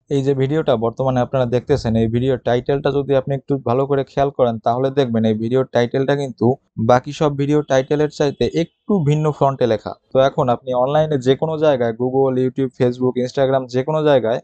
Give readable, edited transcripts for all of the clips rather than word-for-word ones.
এই যে ভিডিওটা বর্তমানে আপনারা দেখতেছেন, এই ভিডিওর টাইটেলটা যদি আপনি একটু ভালো করে খেয়াল করেন তাহলে দেখবেন এই ভিডিওর টাইটেলটা কিন্তু বাকি সব ভিডিও টাইটেলের চাইতে একটু ভিন্ন ফন্টে লেখা। তো এখন আপনি অনলাইনে যেকোনো জায়গায় গুগল, ইউটিউব, ফেসবুক, ইনস্টাগ্রাম যেকোনো জায়গায়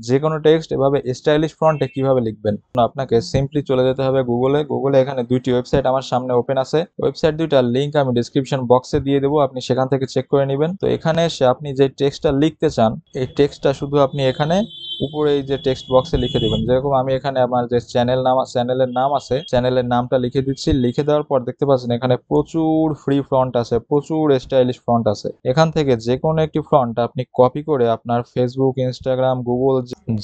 যেকোনো টেক্সট এভাবে স্টাইলিশ ফন্টে কিভাবে লিখবেন? আপনাকে সিম্পলি চলে যেতে হবে গুগলে। গুগলে এখানে ২ টি ওয়েবসাইট আমার সামনে ওপেন আছে। ওয়েবসাইট ২ টার লিংক আমি ডেসক্রিপশন বক্সে দিয়ে দেব। আপনি সেখান থেকে চেক করে নিবেন। তো এখানে এসে আপনি যে টেক্সটটা লিখতে চান, এই টেক্সটটা শুধু আপনি এখানে উপরে এই যে টেক্সট বক্সে লিখে দিবেন। যেরকম আমি এখানে আমার যে চ্যানেলের নাম আছে, চ্যানেলের নামটা লিখে দিচ্ছি। লিখে দেওয়ার পর দেখতে পাচ্ছেন এখানে প্রচুর ফ্রি ফন্ট আছে, প্রচুর স্টাইলিশ ফন্ট আছে। এখান থেকে যেকোনো একটি ফন্ট আপনি কপি করে আপনার ফেসবুক, ইনস্টাগ্রাম, গুগল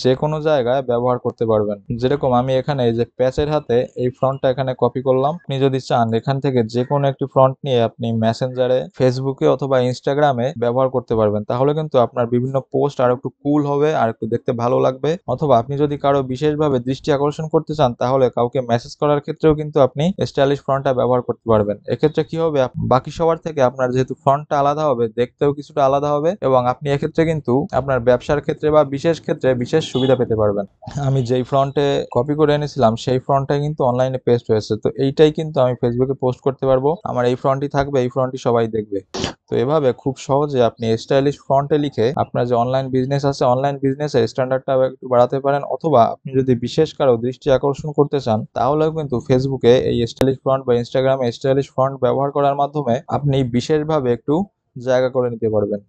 যেকোনো জায়গায় ব্যবহার করতে পারবেন। যেরকম আমি এখানে এই যে প্যাচের হাতে এই ফন্টটা এখানে কপি করলাম। আপনি যদি চান এখান থেকে যেকোনো একটি ফন্ট নিয়ে আপনি মেসেঞ্জারে, ফেসবুকে অথবা ইনস্টাগ্রামে ব্যবহার করতে পারবেন। তাহলে কিন্তু আপনার বিভিন্ন পোস্ট আর একটু কুল হবে, আর একটু দেখতে ভালো লাগবে। অথবা আপনি যদি কারো বিশেষভাবে দৃষ্টি আকর্ষণ করতে চান তাহলে কাউকে মেসেজ করার ক্ষেত্রেও কিন্তু আপনি স্টাইলিশ ফন্টটা ব্যবহার করতে পারবেন। এক্ষেত্রে কি হবে, বাকি সবার থেকে আপনার যেহেতু ফন্টটা আলাদা হবে, দেখতেও কিছুটা আলাদা হবে এবং আপনি এক্ষেত্রে কিন্তু আপনার ব্যবসার ক্ষেত্রে বা বিশেষ ক্ষেত্রে বিশেষ সুবিধা পেতে পারবেন। আমি যেই ফন্টে কপি করে এনেছিলাম সেই ফন্টটাই কিন্তু অনলাইনে পেস্ট হয়েছে। তো এইটাই কিন্তু আমি ফেসবুকে পোস্ট করতে পারবো। আমার এই ফন্টই থাকবে, এই ফন্টই সবাই দেখবে। তো এভাবে খুব সহজে আপনি স্টাইলিশ ফন্টে লিখে আপনার যে অনলাইন বিজনেস আছে, অনলাইন বিজনেসের স্ট্যান্ডার্ডটাও একটু বাড়াতে পারেন। অথবা আপনি যদি বিশেষ কারো দৃষ্টি আকর্ষণ করতে চান তাহলেও কিন্তু ফেসবুকে এই স্টাইলিশ ফন্ট বা ইনস্টাগ্রামে স্টাইলিশ ফন্ট ব্যবহার করার মাধ্যমে আপনি বিশেষভাবে একটু জায়গা করে নিতে পারবেন।